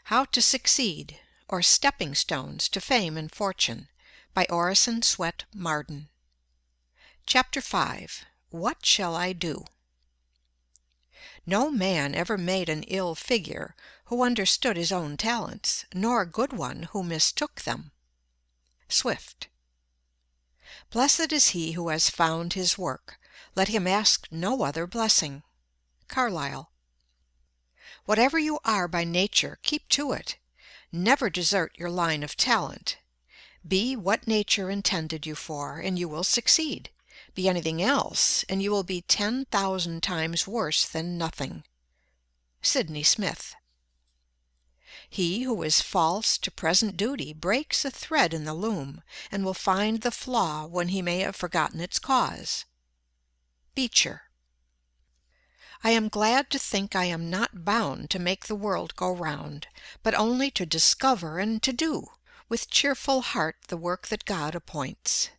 How to Succeed, or Stepping Stones to Fame and Fortune, by Orison Swett Marden. Chapter 5. What Shall I Do? No man ever made an ill figure who understood his own talents, nor a good one who mistook them. Swift. Blessed is he who has found his work. Let him ask no other blessing. Carlyle. Whatever you are by nature, keep to it. Never desert your line of talent. Be what nature intended you for, and you will succeed. Be anything else, and you will be 10,000 times worse than nothing. Sydney Smith. He who is false to present duty breaks a thread in the loom, and will find the flaw when he may have forgotten its cause. Beecher. I am glad to think I am not bound to make the world go round, but only to discover and to do, with cheerful heart, the work that God appoints.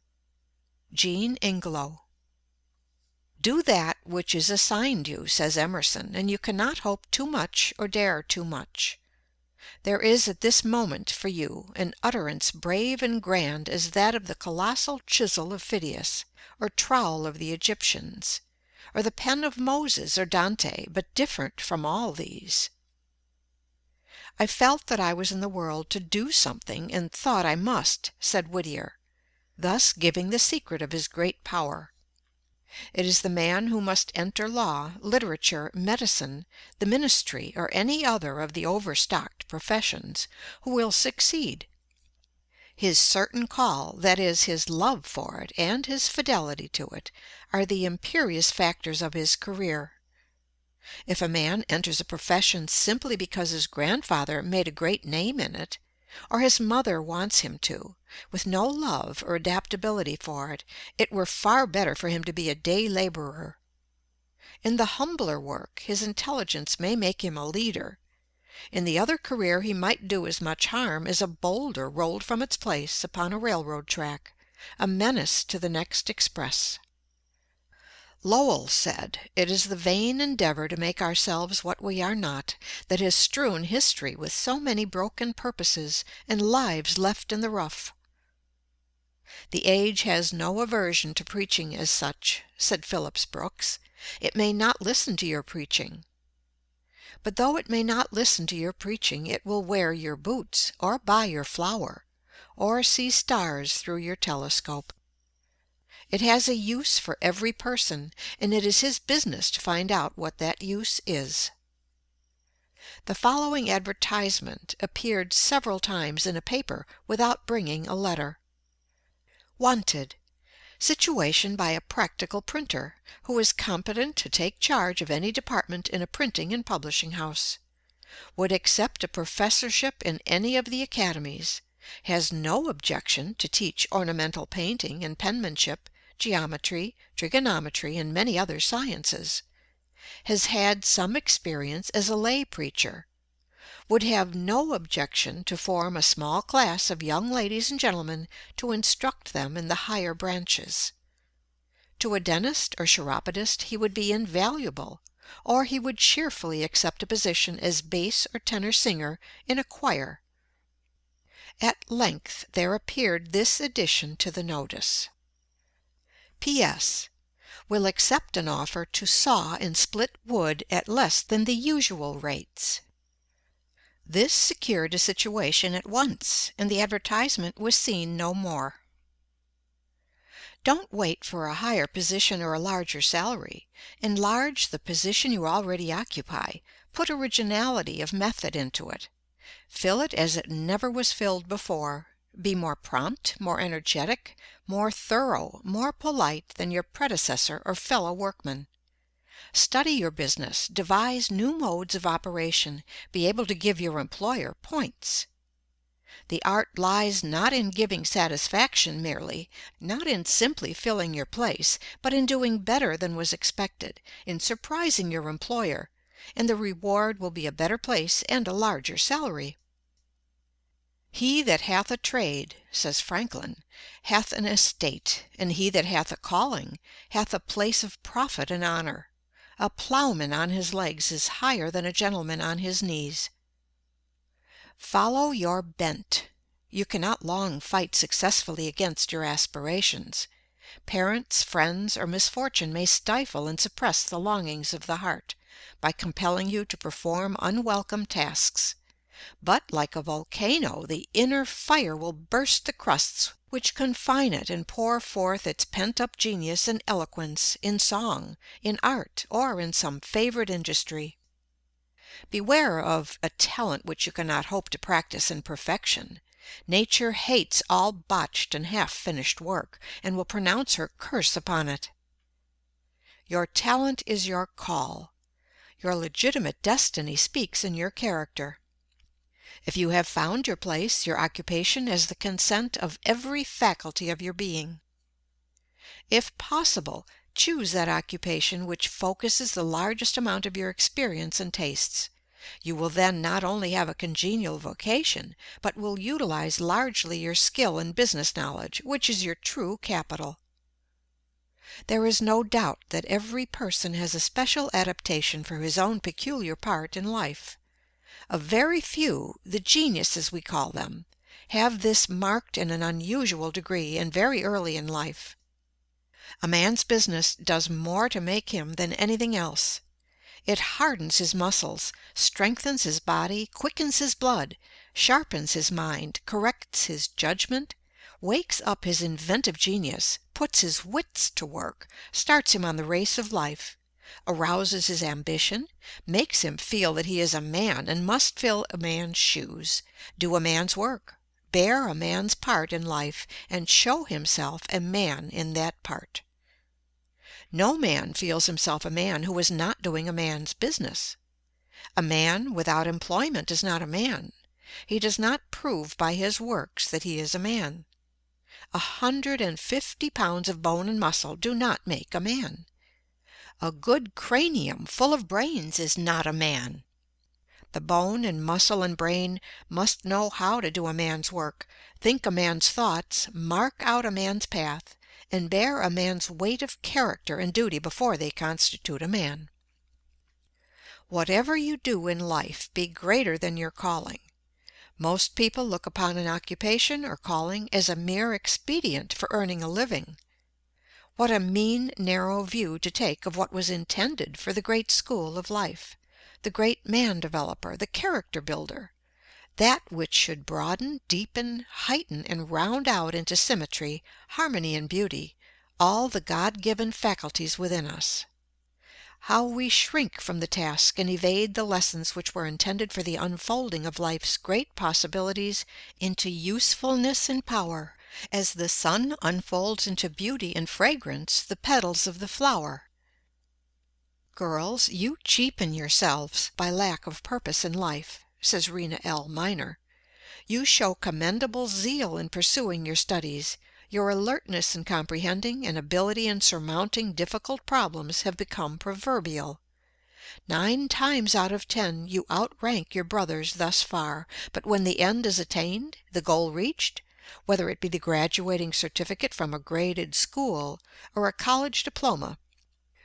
Jean Ingelow. Do that which is assigned you, says Emerson, and you cannot hope too much or dare too much. There is at this moment for you an utterance brave and grand as that of the colossal chisel of Phidias, or trowel of the Egyptians, or the pen of Moses or Dante, but different from all these. I felt that I was in the world to do something, and thought I must, said Whittier, thus giving the secret of his great power. It is the man who must enter law, literature, medicine, the ministry, or any other of the overstocked professions, who will succeed. His certain call, that is, his love for it, and his fidelity to it, are the imperious factors of his career. If a man enters a profession simply because his grandfather made a great name in it, or his mother wants him to, with no love or adaptability for it, it were far better for him to be a day laborer. In the humbler work, his intelligence may make him a leader. In the other career he might do as much harm as a boulder rolled from its place upon a railroad track, a menace to the next express. Lowell said, "It is the vain endeavor to make ourselves what we are not that has strewn history with so many broken purposes and lives left in the rough." The age has no aversion to preaching as such, said Phillips Brooks. It may not listen to your preaching. But though it may not listen to your preaching, it will wear your boots, or buy your flour, or see stars through your telescope. It has a use for every person, and it is his business to find out what that use is. The following advertisement appeared several times in a paper without bringing a letter. Wanted. Situation by a practical printer, who is competent to take charge of any department in a printing and publishing house. Would accept a professorship in any of the academies. Has no objection to teach ornamental painting and penmanship, geometry, trigonometry, and many other sciences. Has had some experience as a lay preacher. Would have no objection to form a small class of young ladies and gentlemen to instruct them in the higher branches. To a dentist or chiropodist he would be invaluable, or he would cheerfully accept a position as bass or tenor singer in a choir. At length there appeared this addition to the notice. P.S. Will accept an offer to saw and split wood at less than the usual rates. This secured a situation at once, and the advertisement was seen no more. Don't wait for a higher position or a larger salary. Enlarge the position you already occupy. Put originality of method into it. Fill it as it never was filled before. Be more prompt, more energetic, more thorough, more polite than your predecessor or fellow workman. Study your business, devise new modes of operation, be able to give your employer points. The art lies not in giving satisfaction merely, not in simply filling your place, but in doing better than was expected, in surprising your employer, and the reward will be a better place and a larger salary. He that hath a trade, says Franklin, hath an estate, and he that hath a calling hath a place of profit and honor. A plowman on his legs is higher than a gentleman on his knees. Follow your bent. You cannot long fight successfully against your aspirations. Parents, friends, or misfortune may stifle and suppress the longings of the heart, by compelling you to perform unwelcome tasks. But, like a volcano, the inner fire will burst the crusts which confine it and pour forth its pent-up genius and eloquence in song, in art, or in some favorite industry. Beware of a talent which you cannot hope to practice in perfection. Nature hates all botched and half-finished work, and will pronounce her curse upon it. Your talent is your call. Your legitimate destiny speaks in your character. If you have found your place, your occupation has the consent of every faculty of your being. If possible, choose that occupation which focuses the largest amount of your experience and tastes. You will then not only have a congenial vocation, but will utilize largely your skill and business knowledge, which is your true capital. There is no doubt that every person has a special adaptation for his own peculiar part in life. A very few, the geniuses we call them, have this marked in an unusual degree and very early in life. A man's business does more to make him than anything else. It hardens his muscles, strengthens his body, quickens his blood, sharpens his mind, corrects his judgment, wakes up his inventive genius, puts his wits to work, starts him on the race of life, arouses his ambition, makes him feel that he is a man and must fill a man's shoes, do a man's work, bear a man's part in life, and show himself a man in that part. No man feels himself a man who is not doing a man's business. A man without employment is not a man. He does not prove by his works that he is a man. 150 pounds of bone and muscle do not make a man. A good cranium full of brains is not a man. The bone and muscle and brain must know how to do a man's work, think a man's thoughts, mark out a man's path, and bear a man's weight of character and duty before they constitute a man. Whatever you do in life, be greater than your calling. Most people look upon an occupation or calling as a mere expedient for earning a living. What a mean, narrow view to take of what was intended for the great school of life, the great man developer, the character builder, that which should broaden, deepen, heighten, and round out into symmetry, harmony, and beauty, all the God-given faculties within us. How we shrink from the task and evade the lessons which were intended for the unfolding of life's great possibilities into usefulness and power, as the sun unfolds into beauty and fragrance the petals of the flower. Girls, you cheapen yourselves by lack of purpose in life, says Rena L. Miner. You show commendable zeal in pursuing your studies. Your alertness in comprehending and ability in surmounting difficult problems have become proverbial. 9 times out of 10 you outrank your brothers thus far, but when the end is attained, the goal reached, whether it be the graduating certificate from a graded school or a college diploma,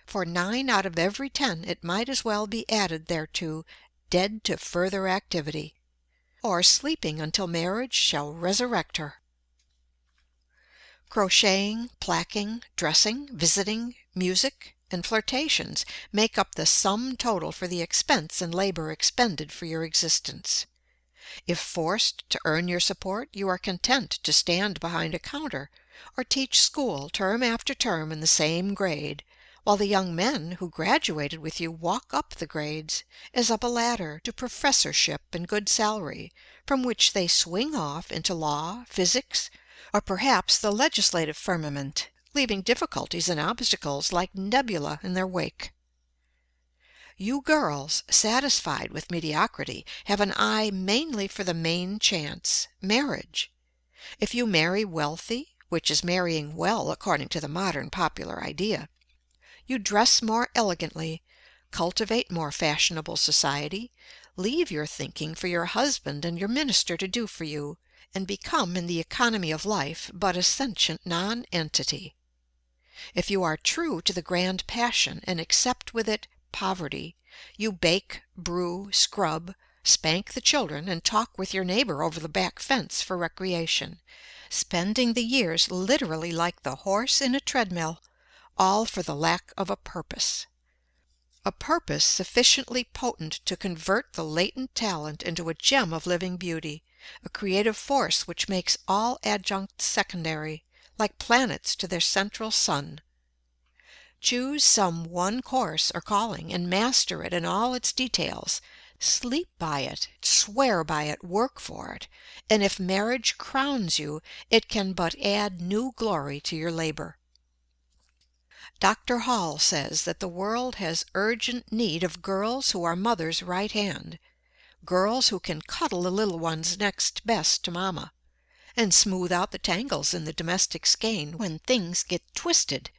for 9 out of every 10 it might as well be added thereto, dead to further activity, or sleeping until marriage shall resurrect her. Crocheting, placking, dressing, visiting, music, and flirtations make up the sum total for the expense and labor expended for your existence. If forced to earn your support, you are content to stand behind a counter, or teach school term after term in the same grade, while the young men who graduated with you walk up the grades, as up a ladder, to professorship and good salary, from which they swing off into law, physics, or perhaps the legislative firmament, leaving difficulties and obstacles like nebula in their wake. You girls, satisfied with mediocrity, have an eye mainly for the main chance, marriage. If you marry wealthy, which is marrying well according to the modern popular idea, you dress more elegantly, cultivate more fashionable society, leave your thinking for your husband and your minister to do for you, and become in the economy of life but a sentient non-entity. If you are true to the grand passion and accept with it poverty, you bake, brew, scrub, Spank the children and talk with your neighbor over the back fence for recreation, spending the years literally like the horse in a treadmill, all for the lack of a purpose. A purpose sufficiently potent to convert the latent talent into a gem of living beauty, a creative force which makes all adjuncts secondary, like planets to their central sun. Choose some one course or calling and master it in all its details. Sleep by it, swear by it, work for it, and if marriage crowns you, it can but add new glory to your labor. Dr. Hall says that the world has urgent need of girls who are mother's right hand, girls who can cuddle the little ones next best to mama, and smooth out the tangles in the domestic skein when things get twisted,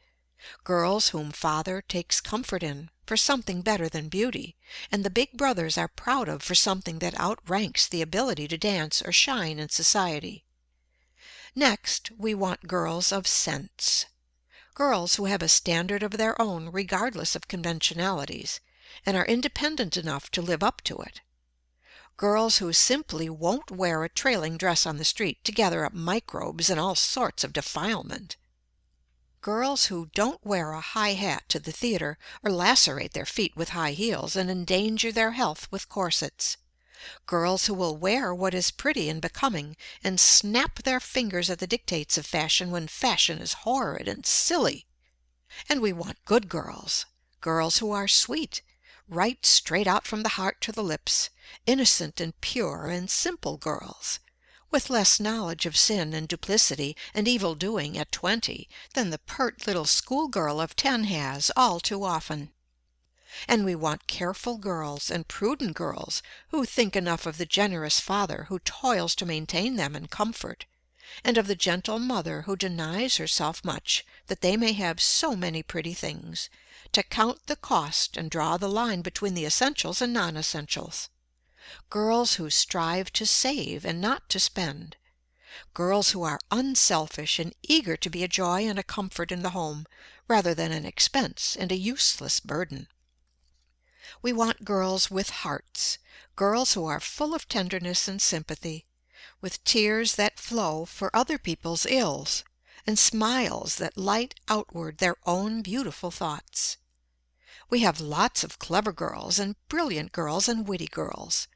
girls whom father takes comfort in for something better than beauty, and the big brothers are proud of for something that outranks the ability to dance or shine in society. Next, we want girls of sense. Girls who have a standard of their own regardless of conventionalities, and are independent enough to live up to it. Girls who simply won't wear a trailing dress on the street to gather up microbes and all sorts of defilement. Girls who don't wear a high hat to the theater or lacerate their feet with high heels and endanger their health with corsets. Girls who will wear what is pretty and becoming and snap their fingers at the dictates of fashion when fashion is horrid and silly. And we want good girls, girls who are sweet, right straight out from the heart to the lips, innocent and pure and simple girls, with less knowledge of sin and duplicity and evil doing at 20 than the pert little schoolgirl of 10 has all too often. And we want careful girls and prudent girls who think enough of the generous father who toils to maintain them in comfort, and of the gentle mother who denies herself much that they may have so many pretty things, to count the cost and draw the line between the essentials and non-essentials. Girls who strive to save and not to spend. Girls who are unselfish and eager to be a joy and a comfort in the home, rather than an expense and a useless burden. We want girls with hearts, girls who are full of tenderness and sympathy, with tears that flow for other people's ills, and smiles that light outward their own beautiful thoughts. We have lots of clever girls and brilliant girls and witty girls.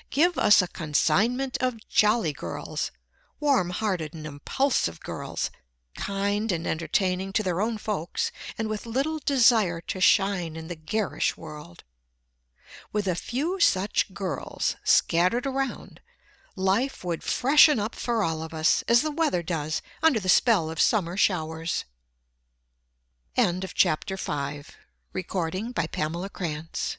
Give us a consignment of jolly girls, warm-hearted and impulsive girls, kind and entertaining to their own folks, and with little desire to shine in the garish world. With a few such girls scattered around, life would freshen up for all of us, as the weather does under the spell of summer showers. End of Chapter 5. Recording by Pamela Krantz.